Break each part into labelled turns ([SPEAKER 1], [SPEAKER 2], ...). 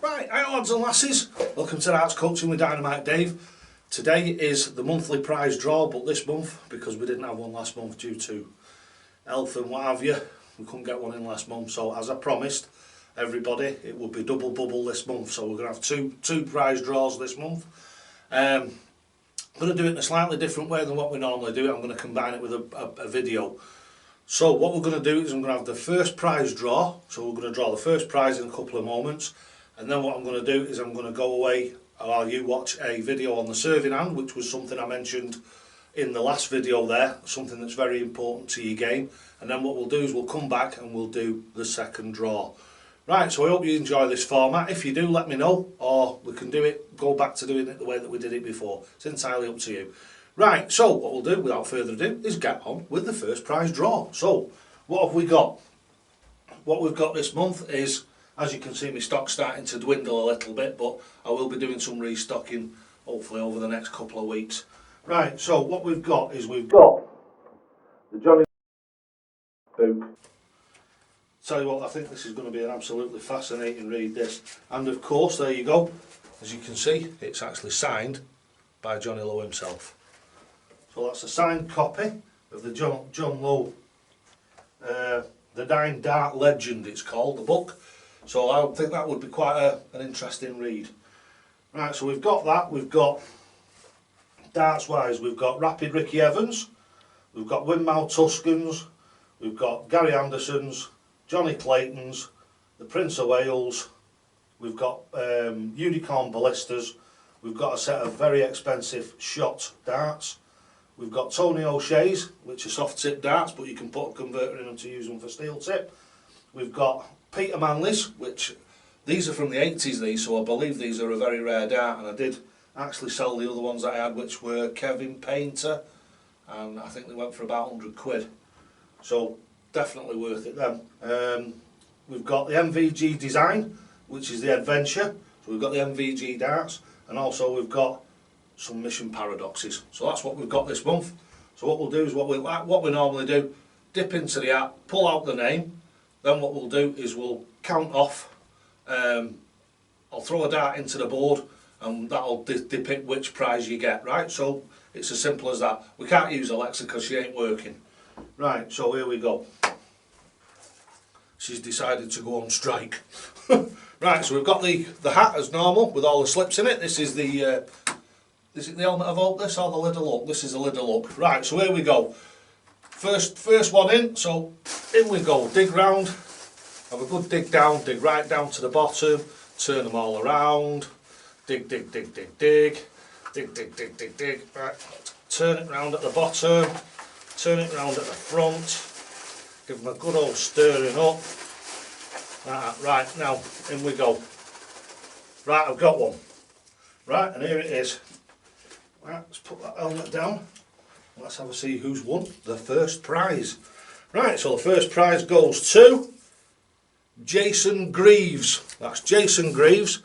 [SPEAKER 1] Right, hi lads and lasses, welcome to Arts Coaching with Dynamite Dave. Today is the monthly prize draw, but this month, because we didn't have one last month due to health and what have you, we couldn't get one in last month. So as I promised everybody, it will be double bubble this month. So we're going to have two prize draws this month. I'm going to do it in a slightly different way than what we normally do. I'm going to combine it with a video. So what we're going to do is I'm going to have the first prize draw. So we're going to draw the first prize in a couple of moments. And then what I'm going to do is I'm going to go away while you watch a video on the serving hand, which was something I mentioned in the last video there, something that's very important to your game. And then what we'll do is we'll come back and we'll do the second draw. Right, so I hope you enjoy this format. If you do, let me know, or we can go back to doing it the way that we did it before. It's entirely up to you. Right, so what we'll do, without further ado, is get on with the first prize draw. So, what have we got? What we've got this month is, as you can see, my stock's starting to dwindle a little bit, but I will be doing some restocking, hopefully, over the next couple of weeks. Right, so what we've got is we've got the Johnny book. Tell you what, I think this is going to be an absolutely fascinating read, this. And of course, there you go. As you can see, it's actually signed by Johnny Lowe himself. So that's a signed copy of the John Lowe, the Nine Dart Legend, it's called, the book. So I think that would be quite an interesting read. Right, so we've got that. We've got, darts wise, we've got Rapid Ricky Evans, we've got Windmill Tuscans, we've got Gary Andersons, Johnny Claytons, the Prince of Wales, we've got Unicorn Ballistas, we've got a set of very expensive shot darts, we've got Tony O'Shea's, which are soft tip darts, but you can put a converter in them to use them for steel tip. We've got Peter Manley's, which these are from the 80s, these, so I believe these are a very rare dart, and I did actually sell the other ones that I had, which were Kevin Painter, and I think they went for about 100 quid. So definitely worth it then. We've got the MVG Design, which is the Adventure, so we've got the MVG darts, and also we've got some Mission Paradoxes. So that's what we've got this month. So what we'll do is what we normally do, dip into the app, pull out the name, then what we'll do is we'll count off, I'll throw a dart into the board and that'll depict which prize you get, right? So it's as simple as that. We can't use Alexa because she ain't working. Right, so here we go. She's decided to go on strike. Right, so we've got the hat as normal with all the slips in it. This is the, is it the helmet of hope, this, or the lid of luck? This is the lid of luck. Right, so here we go. First one in, so in we go. Dig round, have a good dig down, dig right down to the bottom, turn them all around, dig, dig, dig, dig, dig, dig, dig, dig, dig, dig, right, turn it round at the bottom, turn it round at the front, give them a good old stirring up. Right, now in we go. Right, I've got one. Right, and here it is. Right, let's put that helmet down. Let's have a see who's won the first prize. Right, so the first prize goes to Jason Greaves. That's Jason Greaves,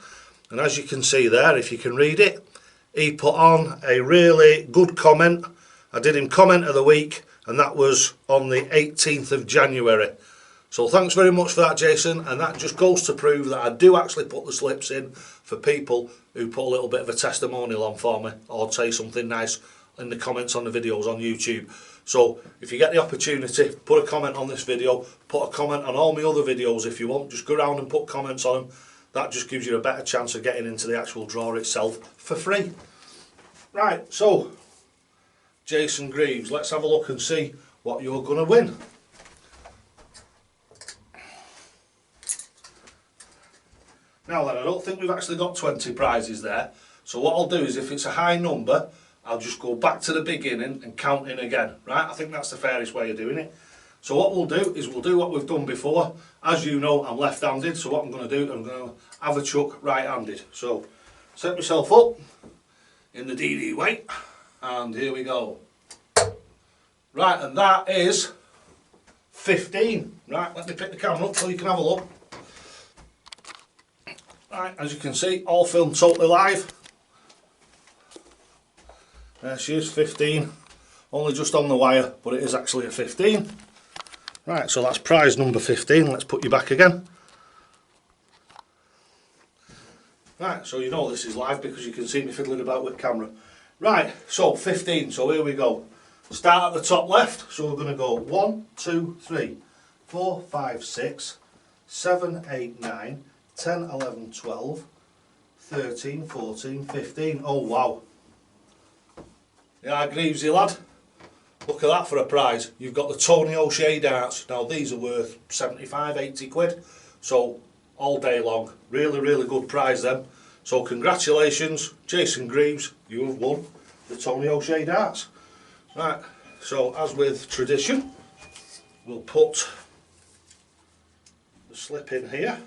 [SPEAKER 1] and as you can see there, if you can read it, he put on a really good comment. I did him comment of the week, and that was on the 18th of January. So thanks very much for that, Jason, and that just goes to prove that I do actually put the slips in for people who put a little bit of a testimonial on for me, or say something nice in the comments on the videos on YouTube. So if you get the opportunity, put a comment on this video, put a comment on all my other videos if you want, just go around and put comments on them. That just gives you a better chance of getting into the actual draw itself for free. Right, so Jason Greaves, let's have a look and see what you're going to win. Now then, I don't think we've actually got 20 prizes there, so what I'll do is if it's a high number, I'll just go back to the beginning and count in again, right? I think that's the fairest way of doing it. So what we'll do is we'll do what we've done before. As you know, I'm left-handed, so what I'm going to do, I'm going to have a chuck right-handed. So set myself up in the DD way, and here we go. Right, and that is 15. Right, let me pick the camera up so you can have a look. Right, as you can see, all filmed totally live. There she is, 15. Only just on the wire, but it is actually a 15. Right, so that's prize number 15. Let's put you back again. Right, so you know this is live because you can see me fiddling about with camera. Right, so 15, so here we go. Start at the top left, so we're going to go 1, 2, 3, 4, 5, 6, 7, 8, 9, 10, 11, 12, 13, 14, 15. Oh wow. Yeah, Greavesy lad. Look at that for a prize. You've got the Tony O'Shea darts. Now these are worth 75, 80 quid. So all day long. Really, really good prize them. So congratulations, Jason Greaves. You have won the Tony O'Shea darts. Right, so as with tradition, we'll put the slip in here.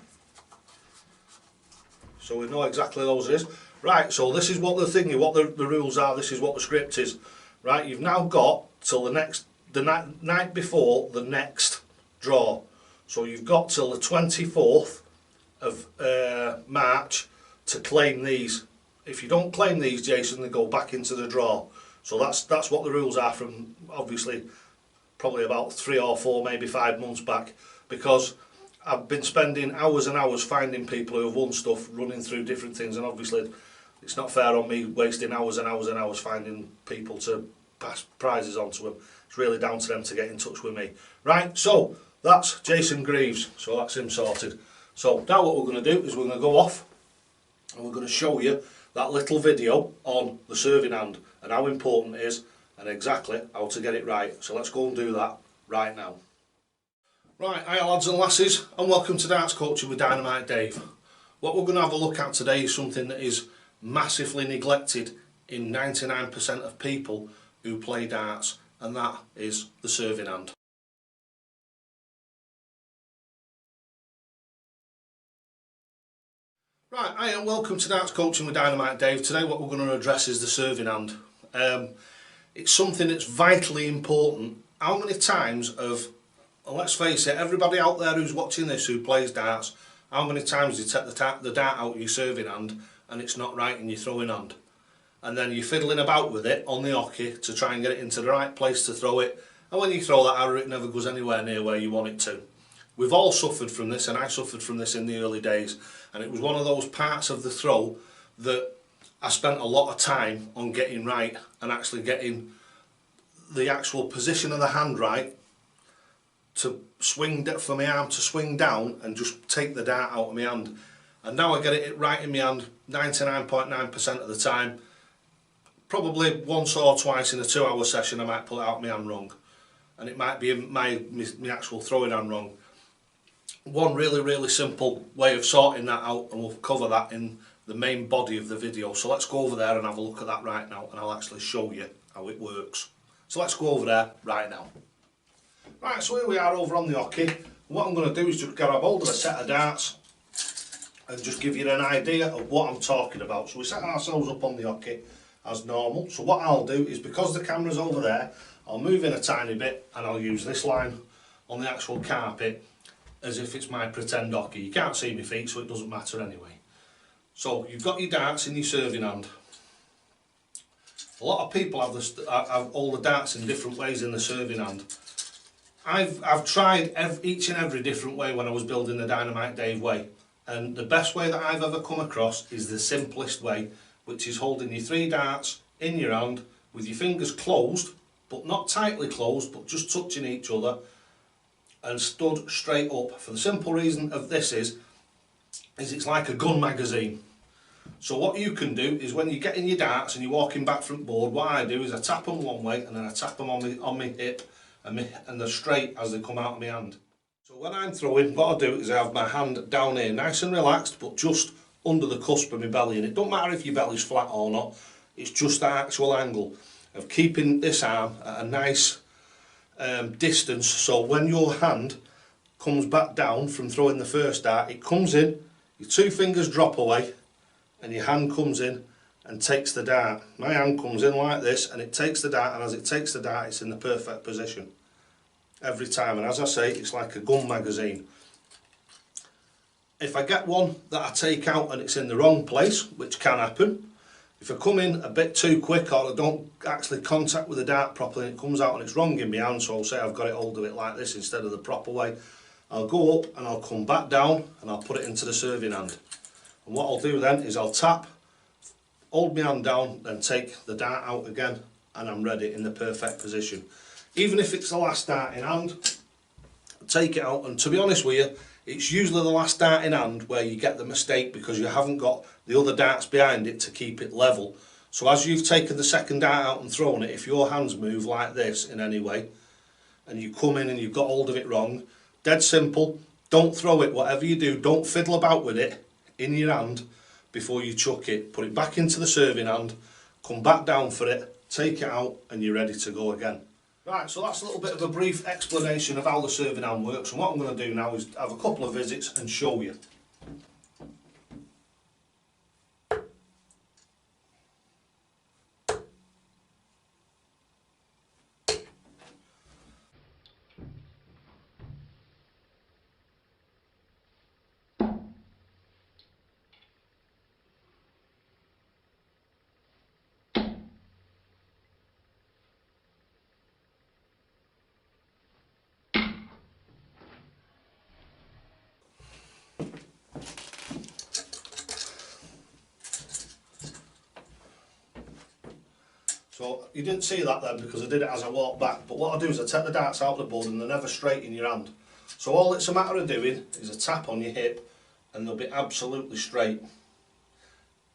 [SPEAKER 1] So we know exactly those it is. Right, so this is what the rules are, this is what the script is. Right, you've now got till the night before the next draw. So you've got till the 24th of March to claim these. If you don't claim these, Jason, they go back into the draw. So that's what the rules are from, obviously, probably about 3 or 4, maybe 5 months back, because I've been spending hours and hours finding people who have won stuff, running through different things, and obviously it's not fair on me wasting hours and hours and hours finding people to pass prizes on to them. It's really down to them to get in touch with me. Right, so that's Jason Greaves, so that's him sorted. So now what we're going to do is we're going to go off and we're going to show you that little video on the serving hand and how important it is and exactly how to get it right. So let's go and do that right now. Right, hiya lads and lasses, and welcome to Darts Coaching with Dynamite Dave. What we're going to have a look at today is something that is massively neglected in 99% of people who play darts, and that is the serving hand. Right, hi and welcome to Darts Coaching with Dynamite Dave. Today what we're going to address is the serving hand. It's something that's vitally important. How many times have, well, let's face it, everybody out there who's watching this who plays darts, how many times do you take the dart out of your serving hand and it's not right in your throwing hand? And then you're fiddling about with it on the hockey to try and get it into the right place to throw it, and when you throw that arrow it never goes anywhere near where you want it to. We've all suffered from this, and I suffered from this in the early days, and it was one of those parts of the throw that I spent a lot of time on getting right and actually getting the actual position of the hand right to swing, for my arm to swing down and just take the dart out of my hand. And now I get it right in my hand 99.9% of the time. Probably once or twice in a 2-hour session I might pull it out of my hand wrong, and it might be my actual throwing hand wrong. One really simple way of sorting that out, and we'll cover that in the main body of the video. So let's go over there and have a look at that right now, and I'll actually show you how it works. So let's go over there right now. Right, so here we are over on the hockey. What I'm going to do is just grab hold of a set of darts and just give you an idea of what I'm talking about. So we set ourselves up on the hockey as normal. So what I'll do is, because the camera's over there, I'll move in a tiny bit and I'll use this line on the actual carpet as if it's my pretend hockey. You can't see my feet, so it doesn't matter anyway. So you've got your darts in your serving hand. A lot of people have all the darts in different ways in the serving hand. I've tried each and every different way when I was building the Dynamite Dave way, and the best way that I've ever come across is the simplest way, which is holding your 3 darts in your hand with your fingers closed, but not tightly closed, but just touching each other and stood straight up. For the simple reason of this is it's like a gun magazine. So what you can do is, when you're getting your darts and you're walking back from the board, what I do is I tap them one way and then I tap them on my hip, and they're straight as they come out of my hand. So when I'm throwing, what I do is I have my hand down here nice and relaxed, but just under the cusp of my belly, and it don't matter if your belly's flat or not, it's just the actual angle of keeping this arm at a nice distance, so when your hand comes back down from throwing the first dart, it comes in, your 2 fingers drop away and your hand comes in and takes the dart. My hand comes in like this and it takes the dart, and as it takes the dart it's in the perfect position every time, and as I say, it's like a gun magazine. If I get one that I take out and it's in the wrong place, which can happen, if I come in a bit too quick or I don't actually contact with the dart properly and it comes out and it's wrong in my hand, so I'll say I've got it hold of it like this instead of the proper way, I'll go up and I'll come back down and I'll put it into the serving hand. And what I'll do then is I'll tap, hold my hand down, then take the dart out again, and I'm ready in the perfect position. Even if it's the last dart in hand, take it out, and to be honest with you, it's usually the last dart in hand where you get the mistake because you haven't got the other darts behind it to keep it level. So as you've taken the second dart out and thrown it, if your hands move like this in any way, and you come in and you've got hold of it wrong, dead simple, don't throw it. Whatever you do, don't fiddle about with it in your hand before you chuck it. Put it back into the serving hand, come back down for it, take it out, and you're ready to go again. Right, so that's a little bit of a brief explanation of how the serving hand works, and what I'm going to do now is have a couple of visits and show you. So you didn't see that then because I did it as I walked back, but what I do is I take the darts out of the board and they're never straight in your hand. So all it's a matter of doing is a tap on your hip and they'll be absolutely straight.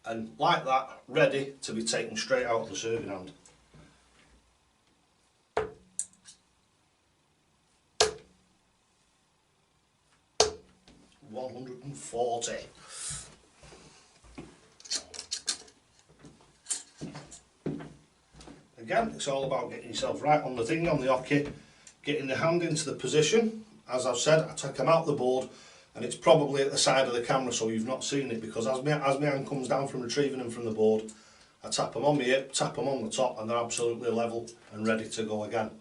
[SPEAKER 1] And like that, ready to be taken straight out of the serving hand. $140. Again, it's all about getting yourself right on the thing, on the hockey, getting the hand into the position. As I've said, I take them out the board and it's probably at the side of the camera so you've not seen it, because as my hand comes down from retrieving them from the board, I tap them on my hip, tap them on the top, and they're absolutely level and ready to go again.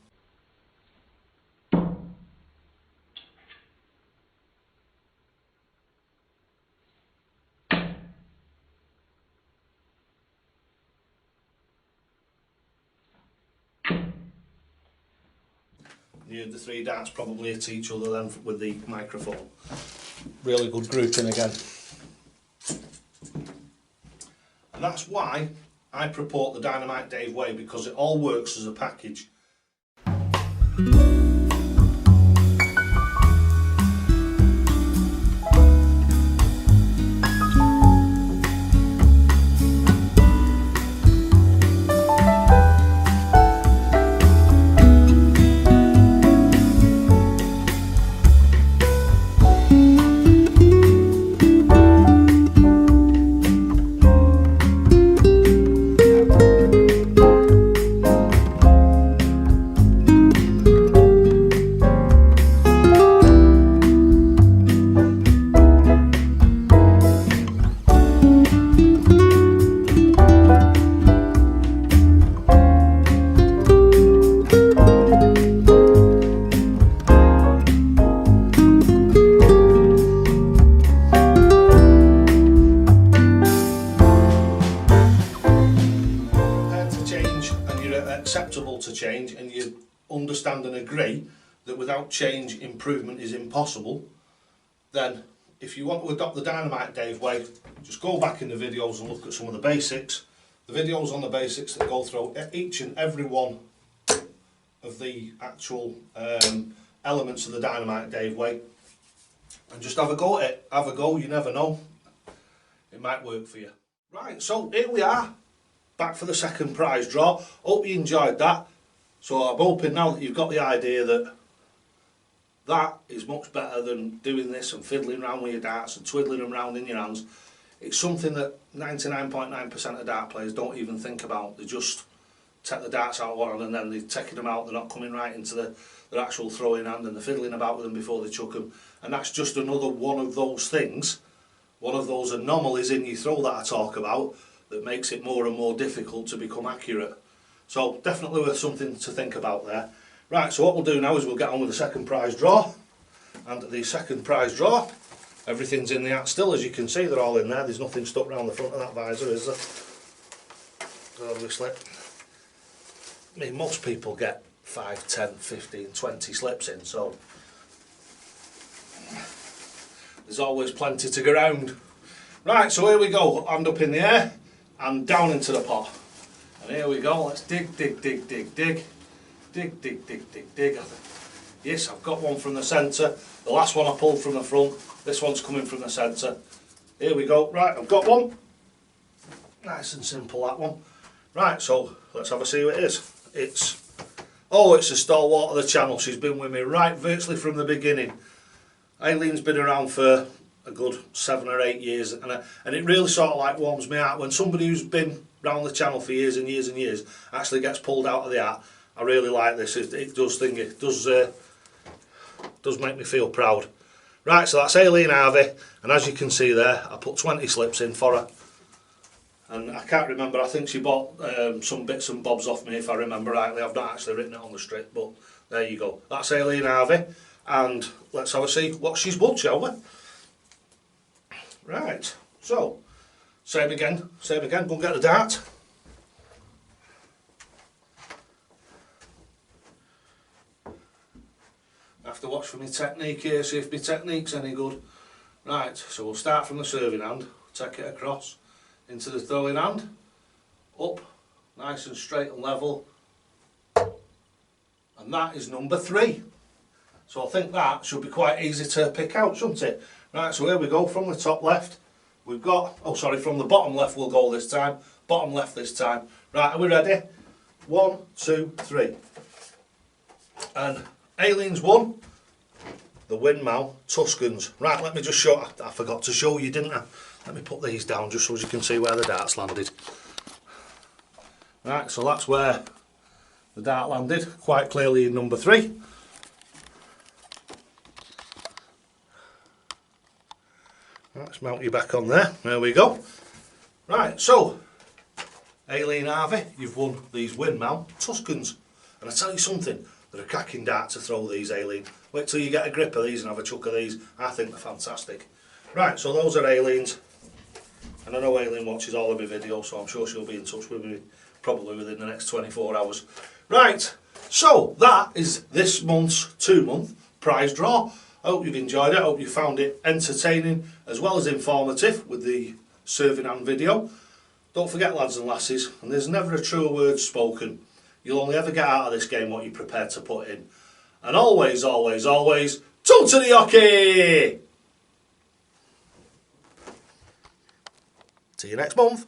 [SPEAKER 1] The three darts probably hit each other then with the microphone. Really good grouping again. And that's why I purport the Dynamite Dave way, because it all works as a package. Acceptable to change, and you understand and agree that without change improvement is impossible, then if you want to adopt the Dynamite Dave way, just go back in the videos and look at some of the basics. The videos on the basics that go through each and every one of the actual elements of the Dynamite Dave way, and just have a go at it. Have a go, you never know, it might work for you. Right, so here we are, back for the second prize draw. Hope you enjoyed that. So I'm hoping now that you've got the idea that that is much better than doing this and fiddling around with your darts and twiddling them around in your hands. It's something that 99.9% of dart players don't even think about. They just take the darts out one and then they're taking them out, they're not coming right into their actual throwing hand, and they're fiddling about with them before they chuck them. And that's just another one of those things, one of those anomalies in your throw that I talk about, that makes it more and more difficult to become accurate. So definitely worth something to think about there. Right, so what we'll do now is we'll get on with the second prize draw. And the second prize draw, everything's in the hat still, as you can see, they're all in there. There's nothing stuck around the front of that visor, is there? Obviously. I mean, most people get 5, 10, 15, 20 slips in, so there's always plenty to go round. Right, so here we go, hand up in the air and down into the pot. And here we go, let's dig, dig, dig, dig, dig. Dig, dig, dig, dig, dig. Yes, I've got one from the centre. The last one I pulled from the front. This one's coming from the centre. Here we go. Right, I've got one. Nice and simple, that one. Right, so let's have a see what it is. It's a stalwart of the channel. She's been with me right virtually from the beginning. Eileen's been around for a good 7 or 8 years, and it really sort of like warms me out when somebody who's been around the channel for years and years and years actually gets pulled out of the hat. I really like this. It does make me feel proud. Right, so that's Aileen Harvey, and as you can see there, I put 20 slips in for her. And I can't remember, I think she bought some bits and bobs off me if I remember rightly. I've not actually written it on the strip, but there you go. That's Aileen Harvey, and let's have a see what she's won, shall we? Right, so, same again, go and get the dart. I have to watch for my technique here, see if my technique's any good. Right, so we'll start from the serving hand, take it across into the throwing hand, up, nice and straight and level, and that is number 3. So I think that should be quite easy to pick out, shouldn't it? Right, so here we go from the top left. We've got, from the bottom left we'll go this time, bottom left this time. Right, are we ready? 1, 2, 3. And Aileen's won the Windmill Tuscans. Right, let me just show, I forgot to show you, didn't I? Let me put these down just so you can see where the dart's landed. Right, so that's where the dart landed, quite clearly in number 3. Let's mount you back on there. There we go. Right, so Aileen Harvey, you've won these Windmill Tuscans. And I tell you something, they're a cracking dart to throw, these, Aileen. Wait till you get a grip of these and have a chuck of these. I think they're fantastic. Right, so those are Aileen's. And I know Aileen watches all of my videos, so I'm sure she'll be in touch with me probably within the next 24 hours. Right, so that is this month's 2-month prize draw. I hope you've enjoyed it. I hope you found it entertaining as well as informative with the serving hand video. Don't forget, lads and lasses, and there's never a truer word spoken. You'll only ever get out of this game what you're prepared to put in. And always, always, always, talk to the hockey! See you next month.